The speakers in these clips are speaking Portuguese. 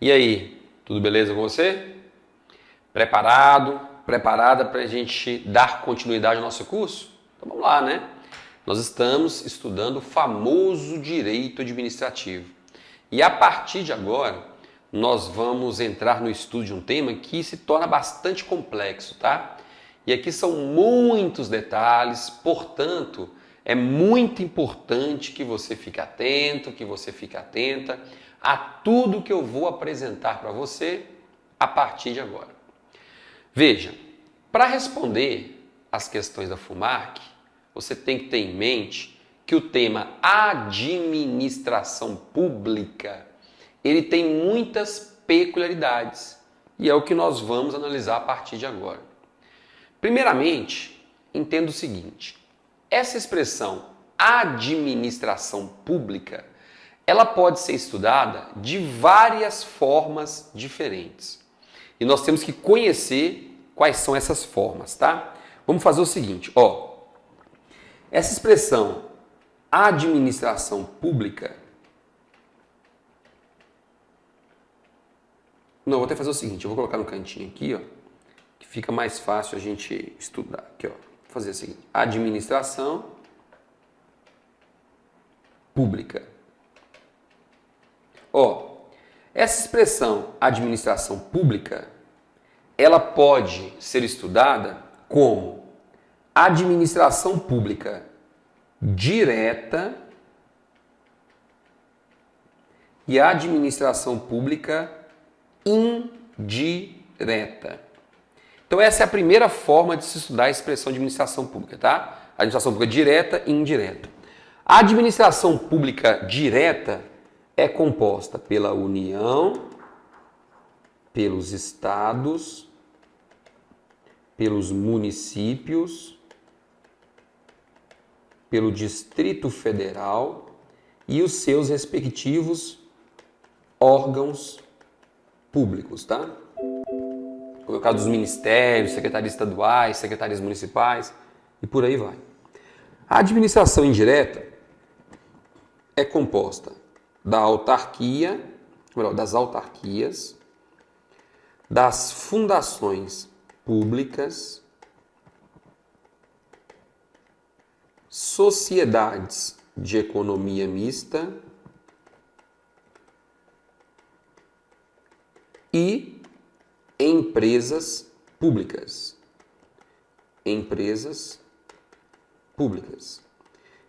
E aí, tudo beleza com você? Preparado? Preparada para a gente dar continuidade ao nosso curso? Então vamos lá, né? Nós estamos estudando o famoso direito administrativo. E a partir de agora, nós vamos entrar no estudo de um tema que se torna bastante complexo, tá? E aqui são muitos detalhes, portanto, é muito importante que você fique atento, que você fique atenta a tudo que eu vou apresentar para você a partir de agora. Veja, para responder as questões da FUMARC, você tem que ter em mente que o tema administração pública, ele tem muitas peculiaridades e é o que nós vamos analisar a partir de agora. Primeiramente, entenda o seguinte, essa expressão administração pública, ela pode ser estudada de várias formas diferentes. E nós temos que conhecer quais são essas formas, tá? Vamos fazer o seguinte, ó. Essa expressão administração pública, não, vou até fazer o seguinte, eu vou colocar no cantinho aqui, ó, que fica mais fácil a gente estudar. Aqui, ó. Vou fazer o seguinte, administração pública. Ó, essa expressão administração pública, ela pode ser estudada como administração pública direta e administração pública indireta. Então essa é a primeira forma de se estudar a expressão administração pública, tá? Administração pública direta e indireta. A administração pública direta é composta pela União, pelos estados, pelos municípios, pelo Distrito Federal e os seus respectivos órgãos públicos, tá? Como é o caso dos ministérios, secretarias estaduais, secretarias municipais e por aí vai. A administração indireta é composta da autarquia, das autarquias, das fundações públicas, sociedades de economia mista e empresas públicas. Empresas públicas.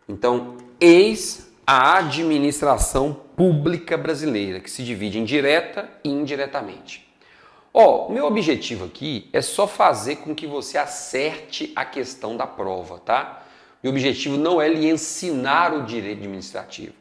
Então, eis a administração pública brasileira, que se divide em direta e indiretamente. Ó, meu objetivo aqui é só fazer com que você acerte a questão da prova, tá? Meu objetivo não é lhe ensinar o direito administrativo.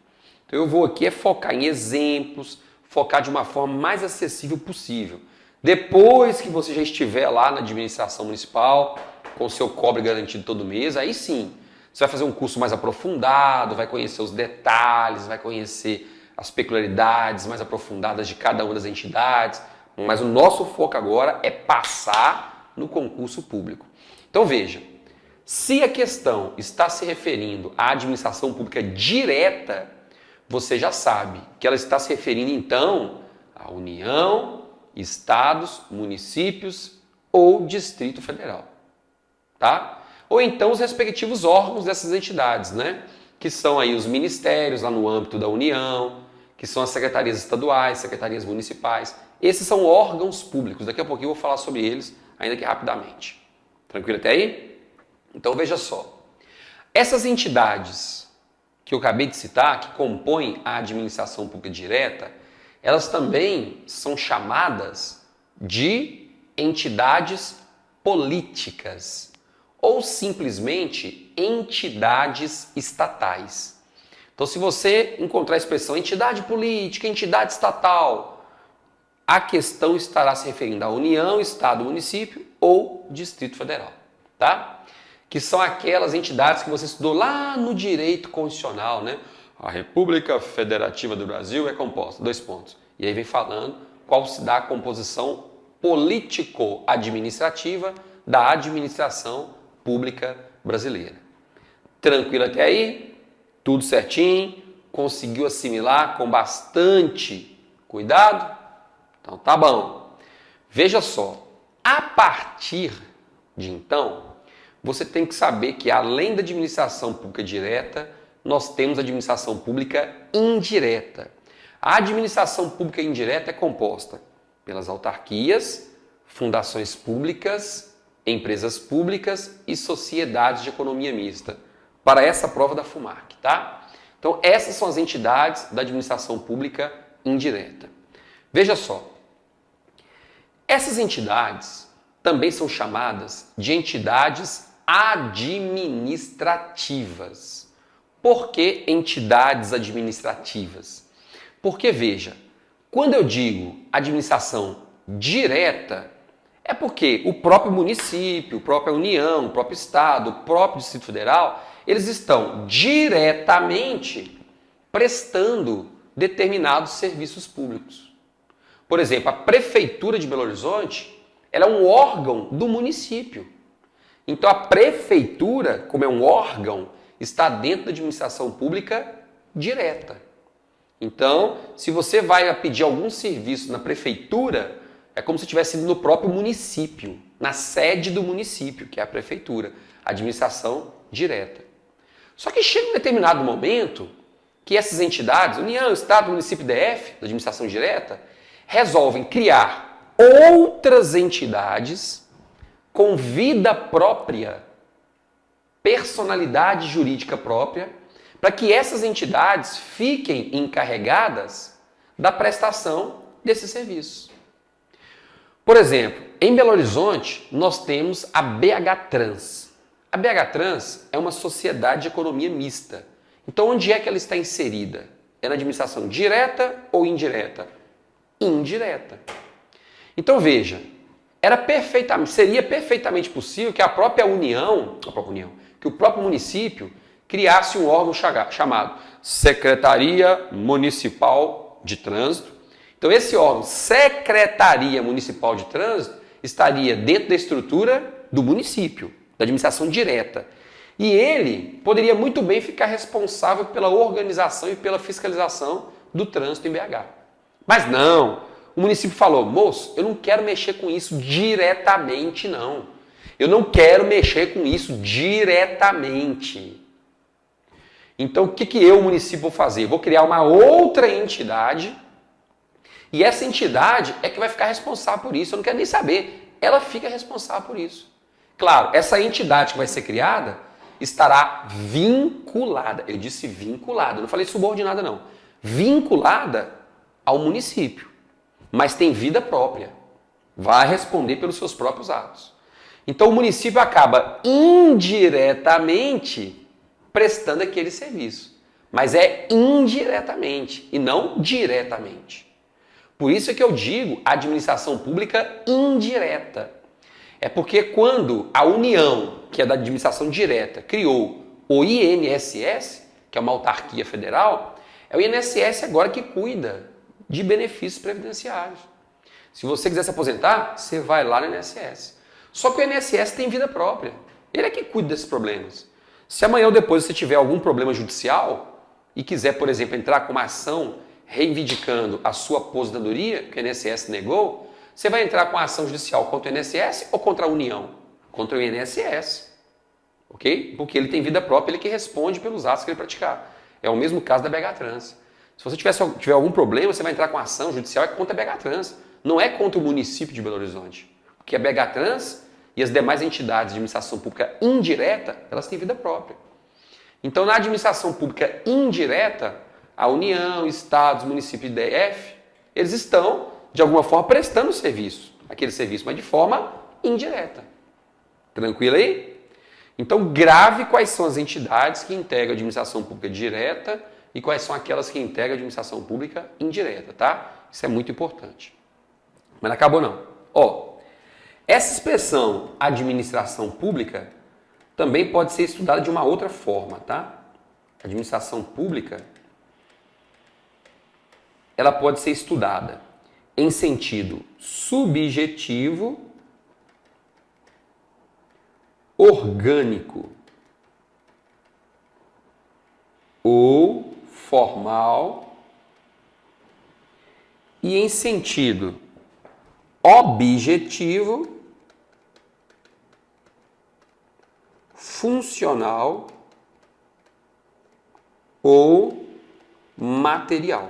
Então eu vou aqui focar em exemplos, focar de uma forma mais acessível possível. Depois que você já estiver lá na administração municipal, com o seu cobre garantido todo mês, aí sim, você vai fazer um curso mais aprofundado, vai conhecer os detalhes, vai conhecer as peculiaridades mais aprofundadas de cada uma das entidades, mas o nosso foco agora é passar no concurso público. Então veja, se a questão está se referindo à administração pública direta, você já sabe que ela está se referindo então à União, estados, municípios ou Distrito Federal, tá? Ou então os respectivos órgãos dessas entidades, né? Que são aí os ministérios lá no âmbito da União, que são as secretarias estaduais, secretarias municipais. Esses são órgãos públicos. Daqui a pouquinho eu vou falar sobre eles, ainda que rapidamente. Tranquilo até aí? Então veja só. Essas entidades que eu acabei de citar, que compõem a administração pública direta, elas também são chamadas de entidades políticas ou simplesmente entidades estatais. Então, se você encontrar a expressão entidade política, entidade estatal, a questão estará se referindo à União, Estado, Município ou Distrito Federal, tá? Que são aquelas entidades que você estudou lá no direito constitucional, né? A República Federativa do Brasil é composta, 2 pontos. E aí vem falando qual se dá a composição político-administrativa da administração pública brasileira. Tranquilo até aí? Tudo certinho? Conseguiu assimilar com bastante cuidado? Então tá bom. Veja só, a partir de então, você tem que saber que além da administração pública direta, nós temos a administração pública indireta. A administração pública indireta é composta pelas autarquias, fundações públicas, empresas públicas e sociedades de economia mista. Para essa prova da FUMAC, tá? Então, essas são as entidades da administração pública indireta. Veja só, essas entidades também são chamadas de entidades administrativas. Por que entidades administrativas? Porque, veja, quando eu digo administração direta, é porque o próprio município, a própria União, o próprio Estado, o próprio Distrito Federal, eles estão diretamente prestando determinados serviços públicos. Por exemplo, a Prefeitura de Belo Horizonte, ela é um órgão do município. Então a Prefeitura, como é um órgão, está dentro da administração pública direta. Então, se você vai pedir algum serviço na Prefeitura, é como se estivesse indo no próprio município, na sede do município, que é a Prefeitura, administração direta. Só que chega um determinado momento que essas entidades, União, Estado, Município e DF, da administração direta, resolvem criar outras entidades com vida própria, personalidade jurídica própria, para que essas entidades fiquem encarregadas da prestação desses serviços. Por exemplo, em Belo Horizonte, nós temos a BH Trans. A BH Trans é uma sociedade de economia mista. Então, onde é que ela está inserida? É na administração direta ou indireta? Indireta. Então, veja, seria perfeitamente possível que a própria União, que o próprio município criasse um órgão chamado Secretaria Municipal de Trânsito. Então, esse órgão, Secretaria Municipal de Trânsito, estaria dentro da estrutura do município, da administração direta. E ele poderia muito bem ficar responsável pela organização e pela fiscalização do trânsito em BH. Mas não, o município falou, moço, eu não quero mexer com isso diretamente, não. Eu não quero mexer com isso diretamente. Então, o que eu, o município, vou fazer? Vou criar uma outra entidade e essa entidade é que vai ficar responsável por isso. Eu não quero nem saber. Ela fica responsável por isso. Claro, essa entidade que vai ser criada estará vinculada. Eu disse vinculada, eu não falei subordinada, não. Vinculada ao município. Mas tem vida própria. Vai responder pelos seus próprios atos. Então, o município acaba indiretamente prestando aquele serviço. Mas é indiretamente e não diretamente. Por isso é que eu digo administração pública indireta. É porque quando a União, que é da administração direta, criou o INSS, que é uma autarquia federal, é o INSS agora que cuida de benefícios previdenciários. Se você quiser se aposentar, você vai lá no INSS. Só que o INSS tem vida própria. Ele é que cuida desses problemas. Se amanhã ou depois você tiver algum problema judicial e quiser, por exemplo, entrar com uma ação reivindicando a sua aposentadoria, que o INSS negou, você vai entrar com a ação judicial contra o INSS ou contra a União? Contra o INSS. Ok? Porque ele tem vida própria, ele que responde pelos atos que ele praticar. É o mesmo caso da BH Trans. Se você tiver algum problema, você vai entrar com a ação judicial contra a BH Trans. Não é contra o município de Belo Horizonte. Porque a BH Trans e as demais entidades de administração pública indireta, elas têm vida própria. Então, na administração pública indireta, a União, Estados, município e DF, eles estão, de alguma forma, prestando serviço, aquele serviço, mas de forma indireta. Tranquilo aí? Então, grave quais são as entidades que integram a administração pública direta e quais são aquelas que integram a administração pública indireta, tá? Isso é muito importante. Mas não acabou não. Essa expressão administração pública também pode ser estudada de uma outra forma, tá? Administração pública, ela pode ser estudada em sentido subjetivo, orgânico ou formal e em sentido objetivo, funcional ou material.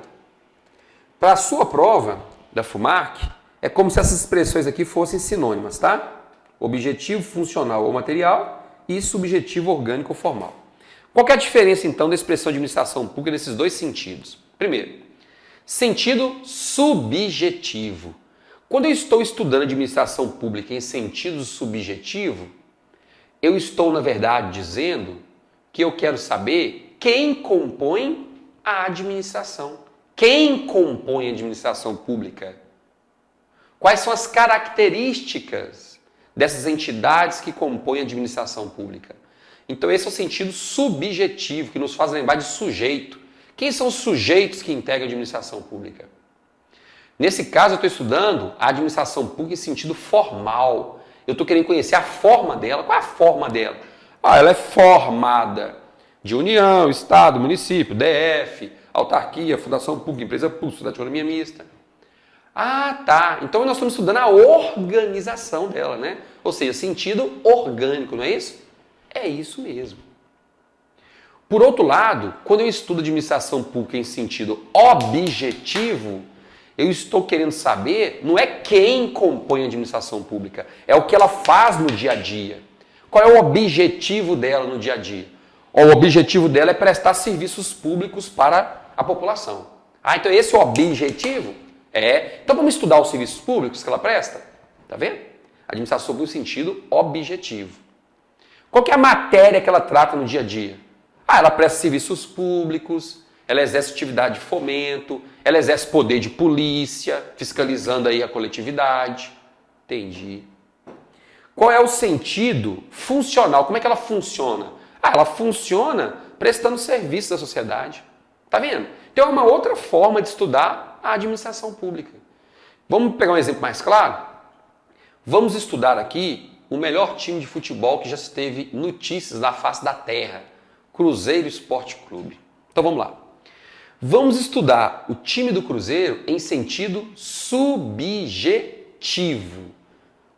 Para a sua prova da FUMAC, é como se essas expressões aqui fossem sinônimas, tá? Objetivo, funcional ou material e subjetivo, orgânico ou formal. Qual que é a diferença, então, da expressão de administração pública nesses dois sentidos? Primeiro, sentido subjetivo. Quando eu estou estudando administração pública em sentido subjetivo, eu estou, na verdade, dizendo que eu quero saber quem compõe a administração. Quem compõe a administração pública? Quais são as características dessas entidades que compõem a administração pública? Então esse é o sentido subjetivo, que nos faz lembrar de sujeito. Quem são os sujeitos que integram a administração pública? Nesse caso eu estou estudando a administração pública em sentido formal. Eu estou querendo conhecer a forma dela. Qual é a forma dela? Ela é formada de União, Estado, Município, DF, autarquia, Fundação Pública, Empresa Pública, Sociedade de Economia Mista. Ah, tá. Então nós estamos estudando a organização dela, né? Ou seja, sentido orgânico, não é isso? É isso mesmo. Por outro lado, quando eu estudo administração pública em sentido objetivo, eu estou querendo saber, não é quem compõe a administração pública, é o que ela faz no dia a dia. Qual é o objetivo dela no dia a dia? O objetivo dela é prestar serviços públicos para a população. Ah, então esse é o objetivo? Então vamos estudar os serviços públicos que ela presta? Tá vendo? Administração pública no sentido objetivo. Qual que é a matéria que ela trata no dia a dia? Ela presta serviços públicos, ela exerce atividade de fomento, ela exerce poder de polícia, fiscalizando aí a coletividade. Entendi. Qual é o sentido funcional? Como é que ela funciona? Ela funciona prestando serviço à sociedade. Tá vendo? Então é uma outra forma de estudar a administração pública. Vamos pegar um exemplo mais claro? Vamos estudar aqui o melhor time de futebol que já teve notícias na face da terra, Cruzeiro Esporte Clube. Então vamos lá. Vamos estudar o time do Cruzeiro em sentido subjetivo,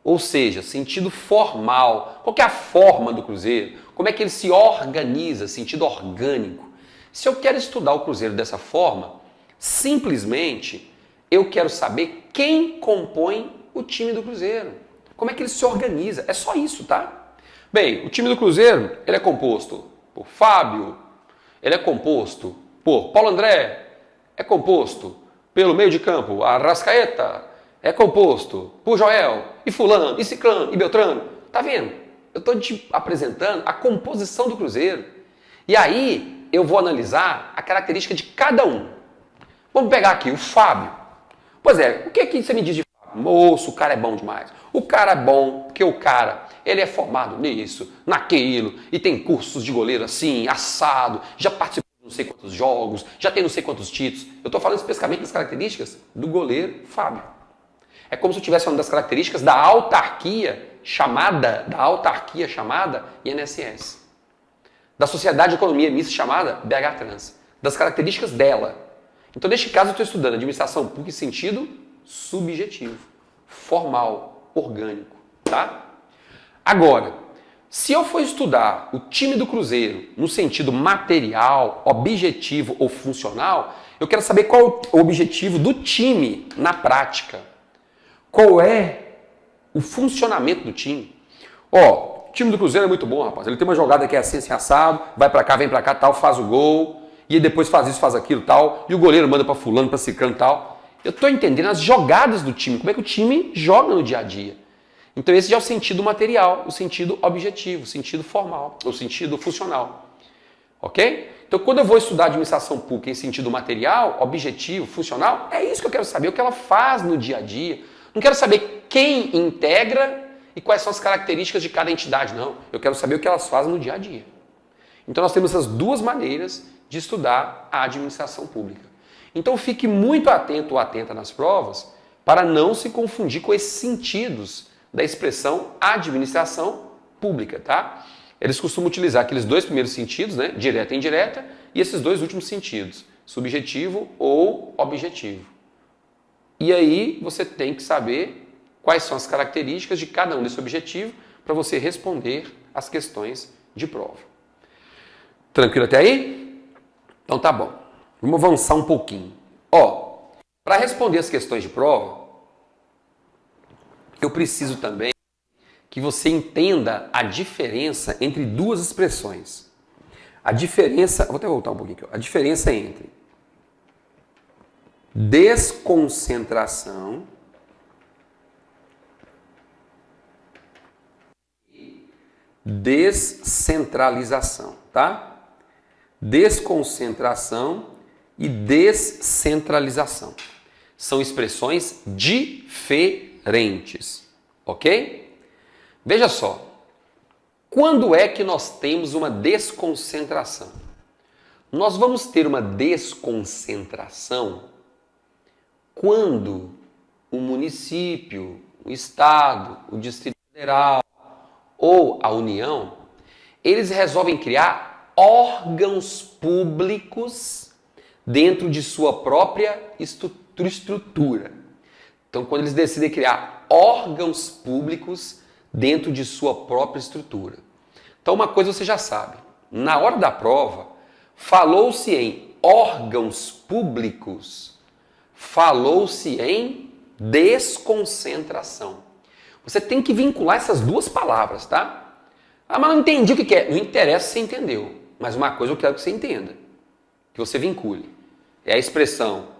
ou seja, sentido formal. Qual que é a forma do Cruzeiro? Como é que ele se organiza, sentido orgânico? Se eu quero estudar o Cruzeiro dessa forma, simplesmente eu quero saber quem compõe o time do Cruzeiro. Como é que ele se organiza? É só isso, tá? Bem, o time do Cruzeiro, ele é composto por Fábio, ele é composto por Paulo André, é composto pelo meio de campo, Arrascaeta, é composto por Joel, e fulano, e ciclano, e beltrano. Tá vendo? Eu estou te apresentando a composição do Cruzeiro. E aí eu vou analisar a característica de cada um. Vamos pegar aqui o Fábio. Pois é, o que você me diz de Fábio? Moço, o cara é bom demais. O cara é bom porque o cara, ele é formado nisso, naquilo, e tem cursos de goleiro assim, assado, já participou de não sei quantos jogos, já tem não sei quantos títulos. Eu estou falando especificamente das características do goleiro Fábio. É como se eu estivesse falando das características da autarquia chamada INSS. Da Sociedade de Economia Mista chamada BH Trans. Das características dela. Então, neste caso, eu estou estudando administração pública em sentido subjetivo, formal, orgânico, tá? Agora, se eu for estudar o time do Cruzeiro no sentido material, objetivo ou funcional, eu quero saber qual é o objetivo do time na prática. Qual é o funcionamento do time? O time do Cruzeiro é muito bom, rapaz. Ele tem uma jogada que é assim assado, vai pra cá, vem pra cá, tal, faz o gol, e depois faz isso, faz aquilo, tal, e o goleiro manda pra fulano, pra ciclano, tal. Eu tô entendendo as jogadas do time, como é que o time joga no dia a dia. Então esse já é o sentido material, o sentido objetivo, o sentido formal, o sentido funcional. Ok? Então quando eu vou estudar administração pública em sentido material, objetivo, funcional, é isso que eu quero saber, o que ela faz no dia a dia. Não quero saber quem integra e quais são as características de cada entidade, não. Eu quero saber o que elas fazem no dia a dia. Então nós temos essas duas maneiras de estudar a administração pública. Então fique muito atento ou atenta nas provas para não se confundir com esses sentidos da expressão administração pública, tá? Eles costumam utilizar aqueles dois primeiros sentidos, né? Direta e indireta, e esses dois últimos sentidos, subjetivo ou objetivo. E aí você tem que saber quais são as características de cada um desse objetivo para você responder as questões de prova. Tranquilo até aí? Então tá bom. Vamos avançar um pouquinho. Ó, para responder as questões de prova, eu preciso também que você entenda a diferença entre duas expressões. A diferença, vou até voltar um pouquinho aqui, ó. A diferença entre desconcentração e descentralização, tá? Desconcentração e descentralização. São expressões diferentes, ok? Veja só, quando é que nós temos uma desconcentração? Nós vamos ter uma desconcentração quando o município, o estado, o Distrito Federal ou a União, eles resolvem criar órgãos públicos dentro de sua própria estrutura. Então, quando eles decidem criar órgãos públicos dentro de sua própria estrutura. Então, uma coisa você já sabe. Na hora da prova, falou-se em órgãos públicos, falou-se em desconcentração. Você tem que vincular essas duas palavras, tá? Ah, mas não entendi o que é. Não interessa se você entendeu. Mas uma coisa eu quero que você entenda. Que você vincule. É a expressão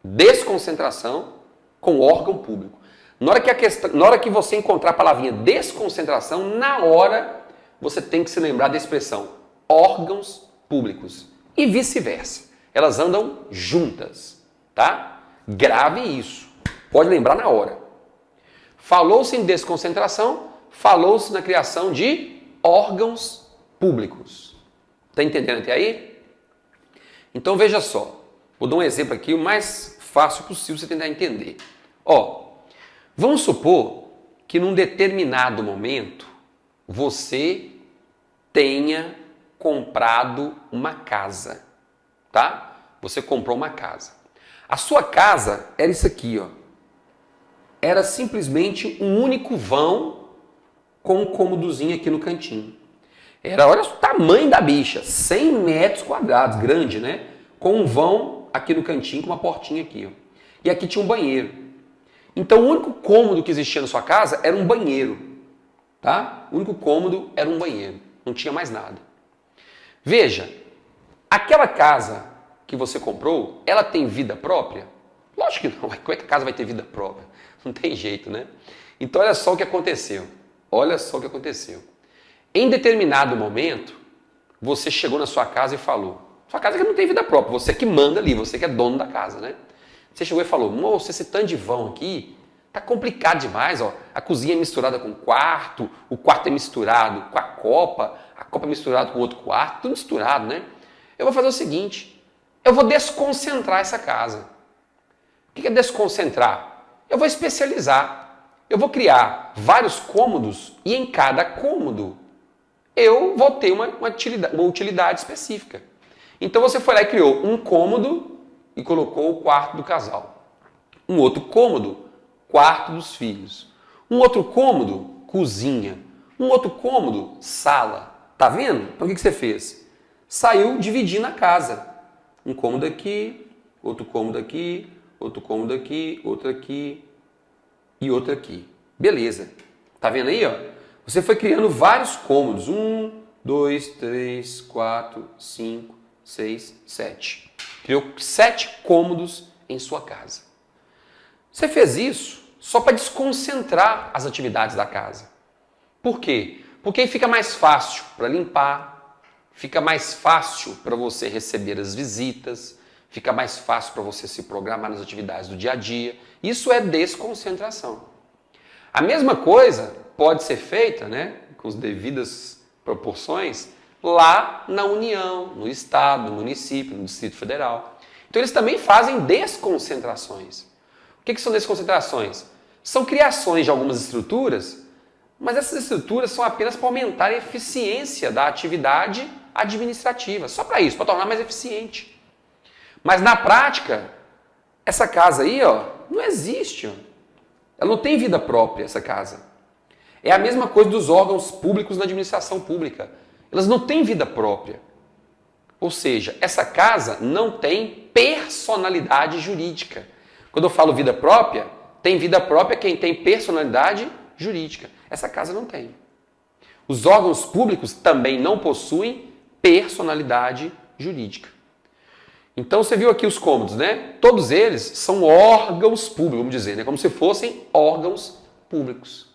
desconcentração com órgão público. Na hora que você encontrar a palavrinha desconcentração, na hora você tem que se lembrar da expressão órgãos públicos. E vice-versa. Elas andam juntas, tá? Grave isso. Pode lembrar na hora. Falou-se em desconcentração, falou-se na criação de órgãos públicos. Tá entendendo até aí? Então veja só. Vou dar um exemplo aqui o mais fácil possível você tentar entender. Ó, vamos supor que num determinado momento você tenha comprado uma casa, tá? Você comprou uma casa. A sua casa era isso aqui, ó. Era simplesmente um único vão com um cômodozinho aqui no cantinho. Era, olha o tamanho da bicha, 100 metros quadrados, grande, né? Com um vão aqui no cantinho, com uma portinha aqui, ó. E aqui tinha um banheiro. Então o único cômodo que existia na sua casa era um banheiro, tá? O único cômodo era um banheiro, não tinha mais nada. Veja, aquela casa que você comprou, ela tem vida própria? Lógico que não, como é que a casa vai ter vida própria? Não tem jeito, né? Então olha só o que aconteceu. Olha só o que aconteceu. Em determinado momento, você chegou na sua casa e falou, sua casa que não tem vida própria, você que manda ali, você que é dono da casa, né? Você chegou e falou, moço, esse tanto de vão aqui tá complicado demais, ó. A cozinha é misturada com o quarto é misturado com a copa é misturada com outro quarto, tudo misturado, né? Eu vou fazer o seguinte, eu vou desconcentrar essa casa. O que é desconcentrar? Eu vou especializar. Eu vou criar vários cômodos e em cada cômodo eu vou ter uma utilidade específica. Então você foi lá e criou um cômodo e colocou o quarto do casal. Um outro cômodo, quarto dos filhos. Um outro cômodo, cozinha. Um outro cômodo, sala. Tá vendo? Então o que você fez? Saiu dividindo a casa. Um cômodo aqui, outro cômodo aqui, outro cômodo aqui, outro aqui e outro aqui. Beleza. Tá vendo aí, ó? Você foi criando vários cômodos. 1, 2, 3, 4, 5, 6, 7. Criou 7 cômodos em sua casa. Você fez isso só para desconcentrar as atividades da casa. Por quê? Porque aí fica mais fácil para limpar, fica mais fácil para você receber as visitas, fica mais fácil para você se programar nas atividades do dia a dia. Isso é desconcentração. A mesma coisa pode ser feita, né, com as devidas proporções, lá na União, no Estado, no município, no Distrito Federal. Então eles também fazem desconcentrações. O que são desconcentrações? São criações de algumas estruturas, mas essas estruturas são apenas para aumentar a eficiência da atividade administrativa. Só para isso, para tornar mais eficiente. Mas na prática, essa casa aí, ó, não existe. Ó. Ela não tem vida própria, essa casa. É a mesma coisa dos órgãos públicos na administração pública. Elas não têm vida própria. Ou seja, essa casa não tem personalidade jurídica. Quando eu falo vida própria, tem vida própria quem tem personalidade jurídica. Essa casa não tem. Os órgãos públicos também não possuem personalidade jurídica. Então você viu aqui os cômodos, né? Todos eles são órgãos públicos, vamos dizer, né? Como se fossem órgãos públicos.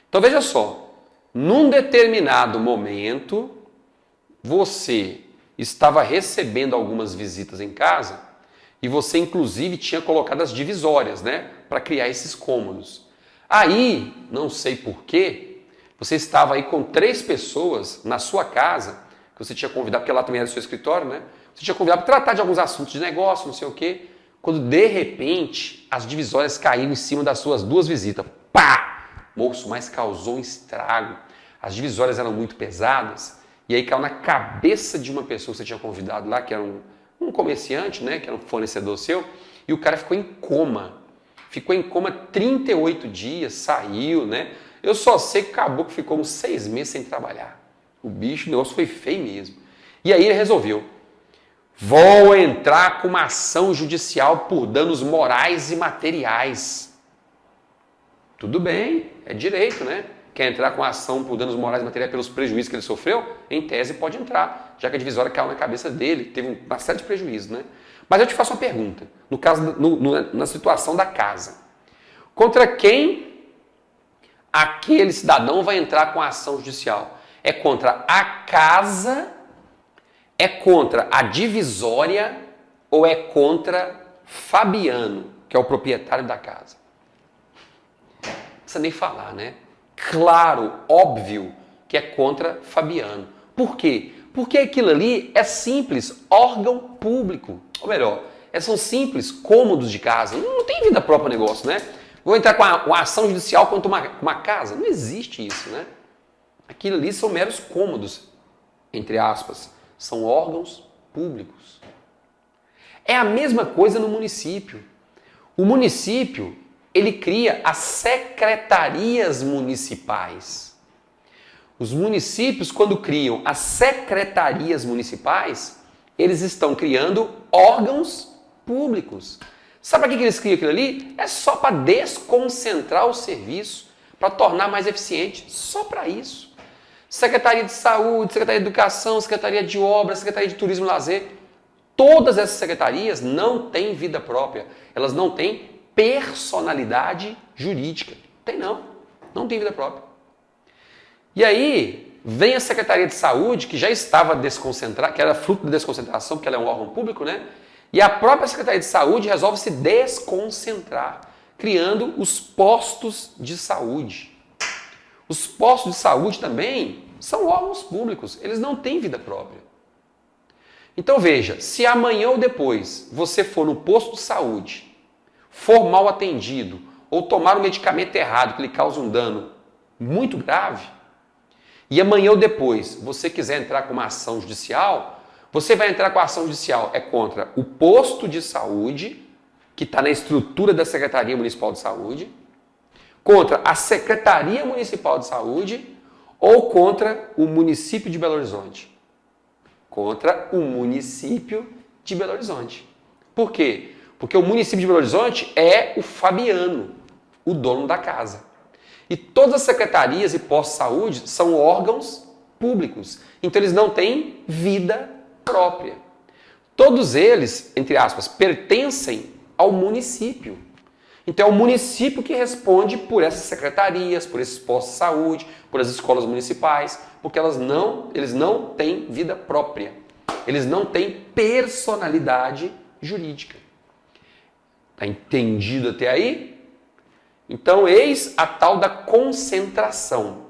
Então veja só, num determinado momento, você estava recebendo algumas visitas em casa e você inclusive tinha colocado as divisórias, né? Para criar esses cômodos. Aí, não sei porquê, você estava aí com 3 pessoas na sua casa, que você tinha convidado, porque lá também era seu escritório, né? Você tinha convidado para tratar de alguns assuntos de negócio, não sei o quê. Quando, de repente, as divisórias caíram em cima das suas 2 visitas. Pá! Moço, mas causou um estrago. As divisórias eram muito pesadas. E aí caiu na cabeça de uma pessoa que você tinha convidado lá, que era um comerciante, né? Que era um fornecedor seu. E o cara ficou em coma. Ficou em coma 38 dias, saiu, né? Eu só sei que acabou que ficou uns 6 meses sem trabalhar. O negócio foi feio mesmo. E aí ele resolveu. Vou entrar com uma ação judicial por danos morais e materiais. Tudo bem, é direito, né? Quer entrar com ação por danos morais e materiais pelos prejuízos que ele sofreu? Em tese pode entrar, já que a divisória caiu na cabeça dele, teve uma série de prejuízos, né? Mas eu te faço uma pergunta, no caso, na situação da casa. Contra quem aquele cidadão vai entrar com a ação judicial? É contra a casa? É contra a divisória ou é contra Fabiano, que é o proprietário da casa? Não precisa nem falar, né? Claro, óbvio que é contra Fabiano. Por quê? Porque aquilo ali é simples órgão público. Ou melhor, são simples cômodos de casa. Não tem vida própria o negócio, né? Vou entrar com uma ação judicial contra uma casa? Não existe isso, né? Aquilo ali são meros cômodos, entre aspas. São órgãos públicos. É a mesma coisa no município. O município, ele cria as secretarias municipais. Os municípios, quando criam as secretarias municipais, eles estão criando órgãos públicos. Sabe para que eles criam aquilo ali? É só para desconcentrar o serviço, para tornar mais eficiente. Só para isso. Secretaria de Saúde, Secretaria de Educação, Secretaria de Obras, Secretaria de Turismo e Lazer. Todas essas secretarias não têm vida própria. Elas não têm personalidade jurídica. Tem não. Não tem vida própria. E aí, vem a Secretaria de Saúde, que já estava desconcentrada, que era fruto da desconcentração, porque ela é um órgão público, né? E a própria Secretaria de Saúde resolve se desconcentrar, criando os postos de saúde. Os postos de saúde também são órgãos públicos, eles não têm vida própria. Então veja, se amanhã ou depois você for no posto de saúde, for mal atendido ou tomar um medicamento errado que lhe causa um dano muito grave, e amanhã ou depois você quiser entrar com uma ação judicial, você vai entrar com a ação judicial contra o posto de saúde, que está na estrutura da Secretaria Municipal de Saúde, contra a Secretaria Municipal de Saúde ou contra o município de Belo Horizonte? Contra o município de Belo Horizonte. Por quê? Porque o município de Belo Horizonte é o Fabiano, o dono da casa. E todas as secretarias e postos de saúde são órgãos públicos. Então eles não têm vida própria. Todos eles, entre aspas, pertencem ao município. Então é o município que responde por essas secretarias, por esses postos de saúde, por as escolas municipais, porque eles não têm vida própria. Eles não têm personalidade jurídica. Está entendido até aí? Então eis a tal da concentração.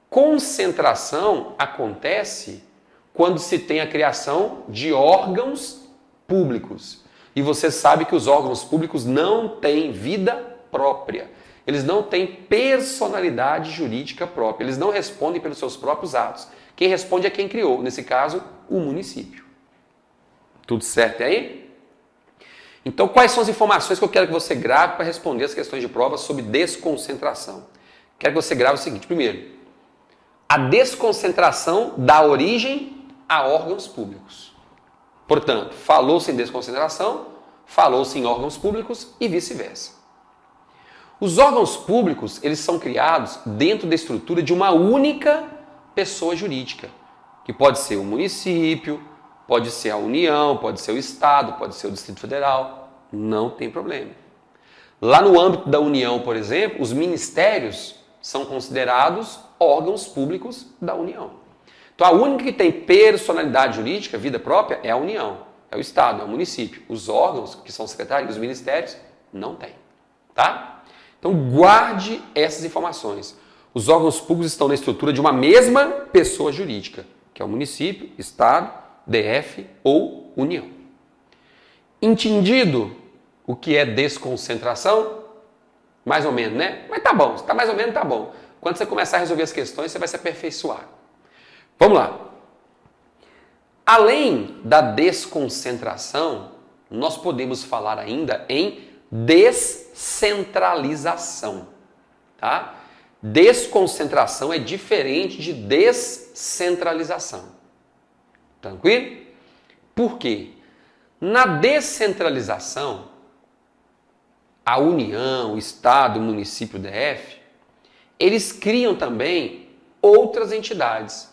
Concentração acontece quando se tem a criação de órgãos públicos. E você sabe que os órgãos públicos não têm vida própria. Eles não têm personalidade jurídica própria. Eles não respondem pelos seus próprios atos. Quem responde é quem criou, nesse caso, o município. Tudo certo aí? Então, quais são as informações que eu quero que você grave para responder as questões de prova sobre desconcentração? Quero que você grave o seguinte. Primeiro, a desconcentração dá origem a órgãos públicos. Portanto, falou-se em desconcentração, falou-se em órgãos públicos e vice-versa. Os órgãos públicos, eles são criados dentro da estrutura de uma única pessoa jurídica, que pode ser o município, pode ser a União, pode ser o Estado, pode ser o Distrito Federal, não tem problema. Lá no âmbito da União, por exemplo, os ministérios são considerados órgãos públicos da União. Então a única que tem personalidade jurídica, vida própria, é a União, é o Estado, é o município. Os órgãos, que são secretários, os ministérios, não têm. Tá? Então guarde essas informações. Os órgãos públicos estão na estrutura de uma mesma pessoa jurídica, que é o município, Estado, DF ou União. Entendido o que é desconcentração? Mais ou menos, né? Mas tá bom, tá mais ou menos, tá bom. Quando você começar a resolver as questões, você vai se aperfeiçoar. Vamos lá. Além da desconcentração, nós podemos falar ainda em descentralização, tá? Desconcentração é diferente de descentralização. Tranquilo? Por quê? Na descentralização, a União, o Estado, o município, o DF, eles criam também outras entidades.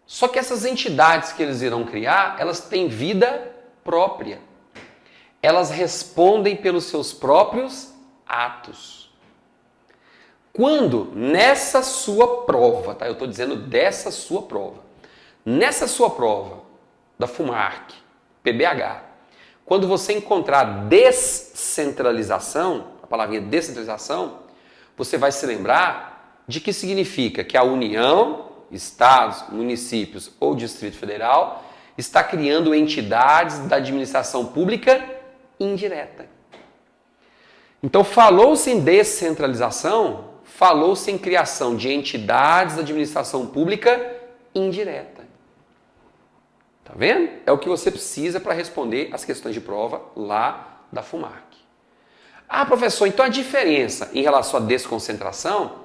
Só que essas entidades que eles irão criar, elas têm vida própria. Elas respondem pelos seus próprios atos. Quando nessa sua prova, tá? Eu estou dizendo dessa sua prova. Nessa sua prova da FUMARC, PBH, quando você encontrar descentralização, a palavrinha descentralização, você vai se lembrar de que significa que a União, estados, municípios ou Distrito Federal está criando entidades da administração pública indireta. Então, falou-se em descentralização, falou-se em criação de entidades da administração pública indireta. Tá vendo? É o que você precisa para responder as questões de prova lá da FUMARC. Ah, professor, então a diferença em relação à desconcentração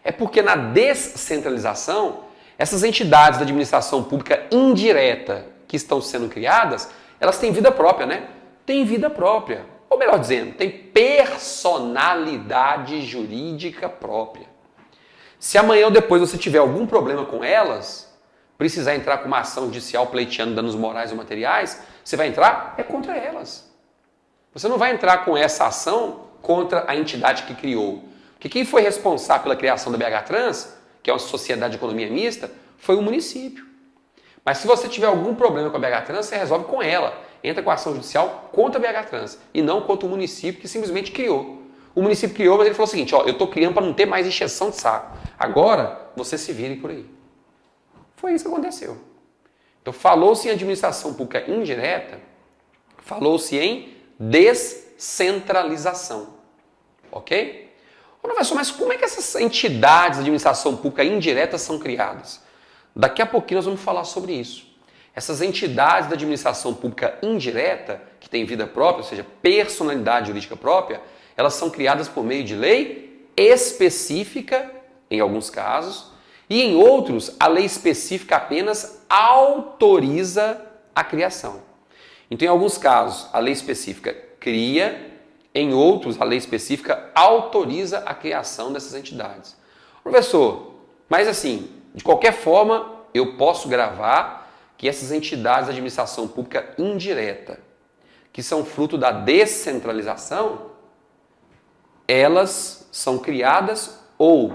é porque na descentralização, essas entidades da administração pública indireta que estão sendo criadas, elas têm vida própria, né? Têm vida própria. Ou melhor dizendo, tem personalidade jurídica própria. Se amanhã ou depois você tiver algum problema com elas, precisar entrar com uma ação judicial pleiteando danos morais ou materiais, você vai entrar é contra elas. Você não vai entrar com essa ação contra a entidade que criou. Porque quem foi responsável pela criação da BH Trans, que é uma sociedade de economia mista, foi o município. Mas se você tiver algum problema com a BH Trans, você resolve com ela. Entra com a ação judicial contra a BH Trans e não contra o município que simplesmente criou. O município criou, mas ele falou o seguinte, ó, eu estou criando para não ter mais encheção de saco. Agora, você se vire por aí. Foi isso que aconteceu. Então, falou-se em administração pública indireta, falou-se em descentralização. Ok? Ô, professor, mas como é que essas entidades de administração pública indireta são criadas? Daqui a pouquinho nós vamos falar sobre isso. Essas entidades da administração pública indireta, que têm vida própria, ou seja, personalidade jurídica própria, elas são criadas por meio de lei específica, em alguns casos, e em outros, a lei específica apenas autoriza a criação. Então, em alguns casos, a lei específica cria, em outros, a lei específica autoriza a criação dessas entidades. Professor, mas assim, de qualquer forma, eu posso gravar que essas entidades de administração pública indireta, que são fruto da descentralização, elas são criadas ou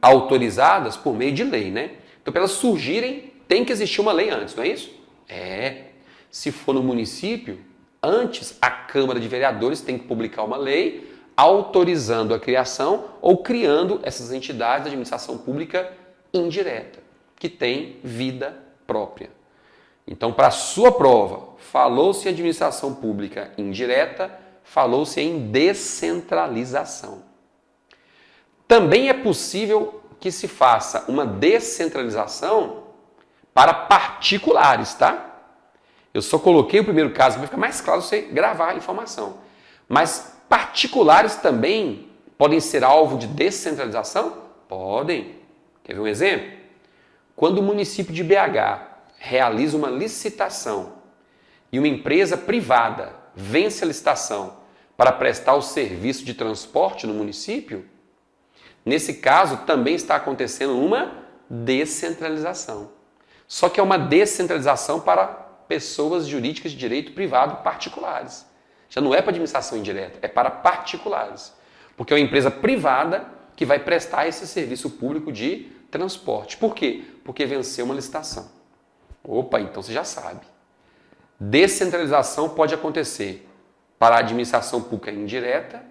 autorizadas por meio de lei, né? Então, para elas surgirem, tem que existir uma lei antes, não é isso? É. Se for no município, antes a Câmara de Vereadores tem que publicar uma lei autorizando a criação ou criando essas entidades de administração pública indireta, que tem vida própria. Então, para a sua prova, falou-se em administração pública indireta, falou-se em descentralização. Também é possível que se faça uma descentralização para particulares, tá? Eu só coloquei o primeiro caso para ficar mais claro você gravar a informação. Mas particulares também podem ser alvo de descentralização? Podem. Quer ver um exemplo? Quando o município de BH realiza uma licitação e uma empresa privada vence a licitação para prestar o serviço de transporte no município, nesse caso também está acontecendo uma descentralização. Só que é uma descentralização para pessoas jurídicas de direito privado particulares. Já não é para administração indireta, é para particulares. Porque é uma empresa privada que vai prestar esse serviço público de transporte. Por quê? Porque venceu uma licitação. Opa, então você já sabe. Descentralização pode acontecer para a administração pública indireta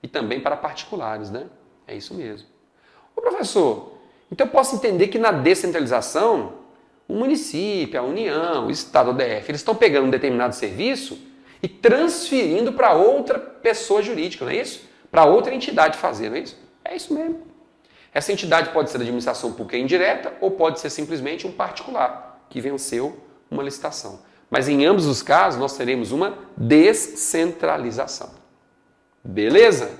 e também para particulares, né? É isso mesmo. Ô professor, então eu posso entender que na descentralização, o município, a União, o Estado, o DF, eles estão pegando um determinado serviço e transferindo para outra pessoa jurídica, não é isso? Para outra entidade fazer, não é isso? É isso mesmo. Essa entidade pode ser da administração pública indireta ou pode ser simplesmente um particular que venceu uma licitação. Mas em ambos os casos nós teremos uma descentralização. Beleza?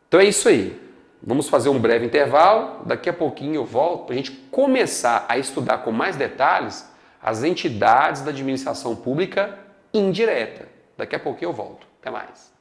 Então é isso aí. Vamos fazer um breve intervalo. Daqui a pouquinho eu volto para a gente começar a estudar com mais detalhes as entidades da administração pública indireta. Daqui a pouquinho eu volto. Até mais.